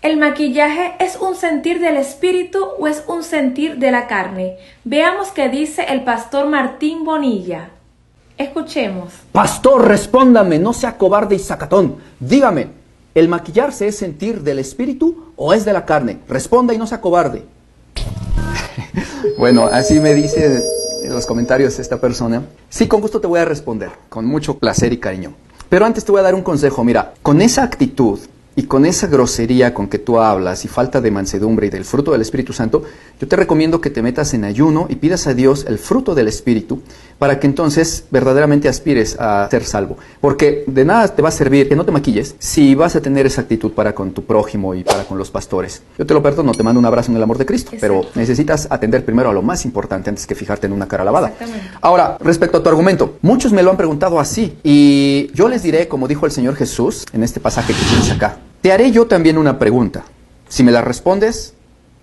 ¿El maquillaje es un sentir del espíritu o es un sentir de la carne? Veamos qué dice el pastor Martín Bonilla. Escuchemos. Pastor, respóndame, no sea cobarde y sacatón. Dígame, ¿el maquillarse es sentir del espíritu o es de la carne? Responda y no sea cobarde. Bueno, así me dice en los comentarios esta persona. Sí, con gusto te voy a responder, con mucho placer y cariño. Pero antes te voy a dar un consejo. Mira, con esa actitud y con esa grosería con que tú hablas y falta de mansedumbre y del fruto del Espíritu Santo, yo te recomiendo que te metas en ayuno y pidas a Dios el fruto del Espíritu para que entonces verdaderamente aspires a ser salvo. Porque de nada te va a servir que no te maquilles si vas a tener esa actitud para con tu prójimo y para con los pastores. Yo te lo perdono, te mando un abrazo en el amor de Cristo, pero necesitas atender primero a lo más importante antes que fijarte en una cara lavada. Ahora, respecto a tu argumento, muchos me lo han preguntado así y yo les diré, como dijo el Señor Jesús en este pasaje que tienes acá, te haré yo también una pregunta. Si me la respondes,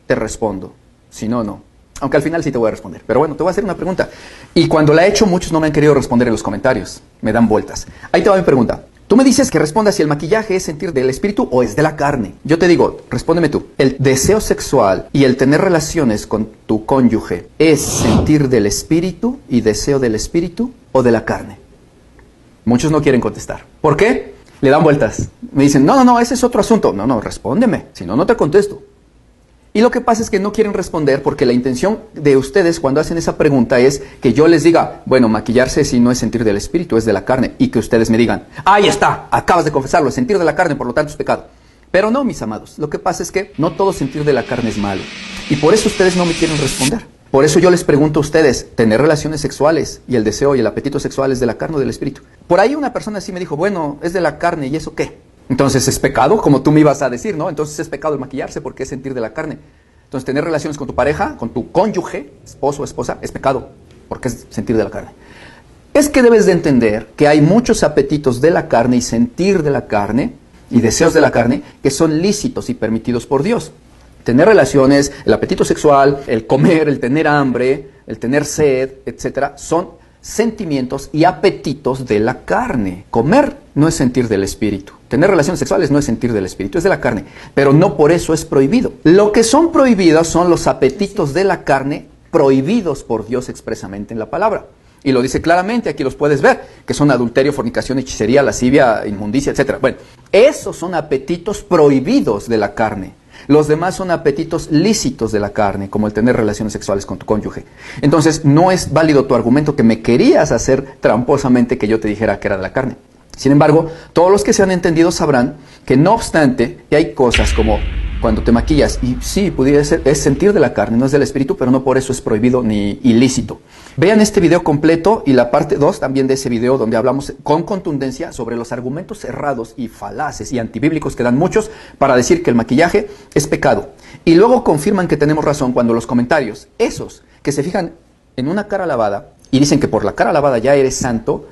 te respondo. Si no, no. Aunque al final sí te voy a responder. Pero bueno, te voy a hacer una pregunta. Y cuando la he hecho, muchos no me han querido responder en los comentarios. Me dan vueltas. Ahí te va mi pregunta. Tú me dices que respondas si el maquillaje es sentir del espíritu o es de la carne. Yo te digo, respóndeme tú. ¿El deseo sexual y el tener relaciones con tu cónyuge es sentir del espíritu y deseo del espíritu o de la carne? Muchos no quieren contestar. ¿Por qué? Le dan vueltas. Me dicen, no, ese es otro asunto. No, respóndeme. Si no, no te contesto. Y lo que pasa es que no quieren responder porque la intención de ustedes cuando hacen esa pregunta es que yo les diga, bueno, maquillarse si no es sentir del espíritu, es de la carne. Y que ustedes me digan, ahí está, acabas de confesarlo, es sentir de la carne, por lo tanto es pecado. Pero no, mis amados. Lo que pasa es que no todo sentir de la carne es malo. Y por eso ustedes no me quieren responder. Por eso yo les pregunto a ustedes, ¿tener relaciones sexuales y el deseo y el apetito sexual es de la carne o del espíritu? Por ahí una persona así me dijo, bueno, es de la carne, ¿y eso qué? Entonces es pecado, como tú me ibas a decir, ¿no? Entonces es pecado el maquillarse porque es sentir de la carne. Entonces tener relaciones con tu pareja, con tu cónyuge, esposo o esposa, es pecado porque es sentir de la carne. Es que debes de entender que hay muchos apetitos de la carne y sentir de la carne y deseos de la carne que son lícitos y permitidos por Dios. Tener relaciones, el apetito sexual, el comer, el tener hambre, el tener sed, etcétera, son sentimientos y apetitos de la carne. Comer no es sentir del espíritu. Tener relaciones sexuales no es sentir del espíritu, es de la carne. Pero no por eso es prohibido. Lo que son prohibidos son los apetitos de la carne prohibidos por Dios expresamente en la palabra. Y lo dice claramente, aquí los puedes ver, que son adulterio, fornicación, hechicería, lascivia, inmundicia, etcétera. Bueno, esos son apetitos prohibidos de la carne. Los demás son apetitos lícitos de la carne, como el tener relaciones sexuales con tu cónyuge. Entonces, no es válido tu argumento que me querías hacer tramposamente que yo te dijera que era de la carne. Sin embargo, todos los que se han entendido sabrán que no obstante, que hay cosas como cuando te maquillas, y sí, pudiera ser, es sentir de la carne, no es del espíritu, pero no por eso es prohibido ni ilícito. Vean este video completo y la parte 2 también de ese video donde hablamos con contundencia sobre los argumentos errados y falaces y antibíblicos que dan muchos para decir que el maquillaje es pecado. Y luego confirman que tenemos razón cuando los comentarios, esos que se fijan en una cara lavada y dicen que por la cara lavada ya eres santo,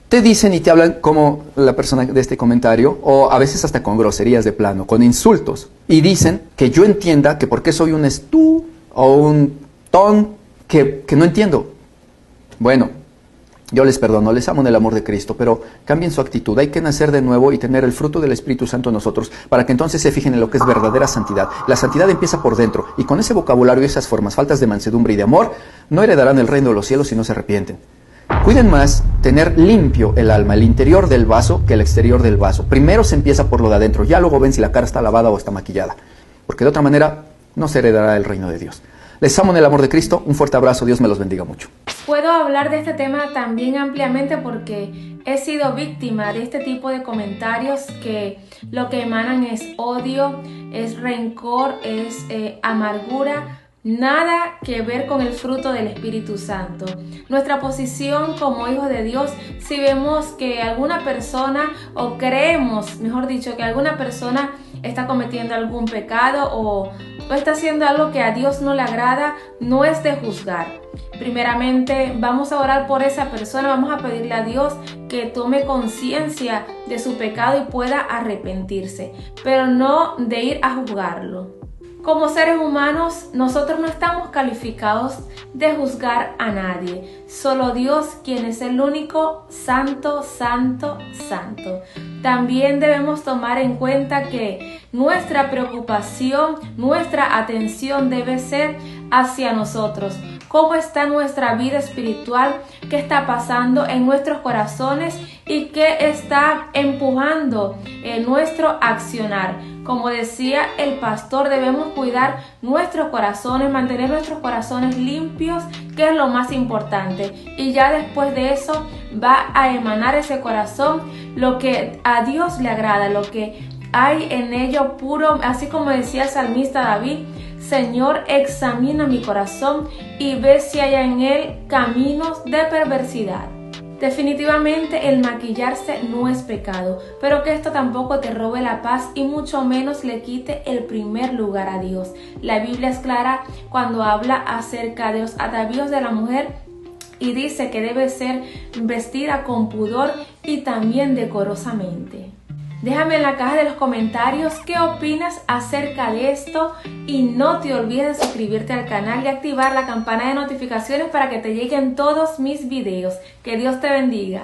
te dicen y te hablan como la persona de este comentario, o a veces hasta con groserías de plano, con insultos. Y dicen que yo entienda que por qué soy un estú o un ton que no entiendo. Bueno, yo les perdono, les amo en el amor de Cristo, pero cambien su actitud. Hay que nacer de nuevo y tener el fruto del Espíritu Santo en nosotros para que entonces se fijen en lo que es verdadera santidad. La santidad empieza por dentro y con ese vocabulario y esas formas, faltas de mansedumbre y de amor, no heredarán el reino de los cielos si no se arrepienten. Cuiden más tener limpio el alma, el interior del vaso que el exterior del vaso. Primero se empieza por lo de adentro, ya luego ven si la cara está lavada o está maquillada. Porque de otra manera no se heredará el reino de Dios. Les amo en el amor de Cristo, un fuerte abrazo, Dios me los bendiga mucho. Puedo hablar de este tema también ampliamente porque he sido víctima de este tipo de comentarios que lo que emanan es odio, es rencor, es amargura. Nada que ver con el fruto del Espíritu Santo. Nuestra posición como hijos de Dios, si vemos que alguna persona, o creemos, mejor dicho, que alguna persona está cometiendo algún pecado o está haciendo algo que a Dios no le agrada, no es de juzgar. Primeramente vamos a orar por esa persona, vamos a pedirle a Dios que tome conciencia de su pecado y pueda arrepentirse, pero no de ir a juzgarlo. Como seres humanos, nosotros no estamos calificados de juzgar a nadie. Solo Dios, quien es el único santo, santo, santo. también debemos tomar en cuenta que nuestra preocupación, nuestra atención debe ser hacia nosotros. ¿Cómo está nuestra vida espiritual? ¿Qué está pasando en nuestros corazones? ¿Y qué está empujando nuestro accionar? Como decía el pastor, debemos cuidar nuestros corazones, mantener nuestros corazones limpios, que es lo más importante. Y ya después de eso va a emanar ese corazón lo que a Dios le agrada, lo que hay en ello puro, así como decía el salmista David: Señor, examina mi corazón y ve si hay en él caminos de perversidad. Definitivamente el maquillarse no es pecado, pero que esto tampoco te robe la paz y mucho menos le quite el primer lugar a Dios. La Biblia es clara cuando habla acerca de los atavíos de la mujer y dice que debe ser vestida con pudor y también decorosamente. Déjame en la caja de los comentarios qué opinas acerca de esto y no te olvides de suscribirte al canal y activar la campana de notificaciones para que te lleguen todos mis videos. Que Dios te bendiga.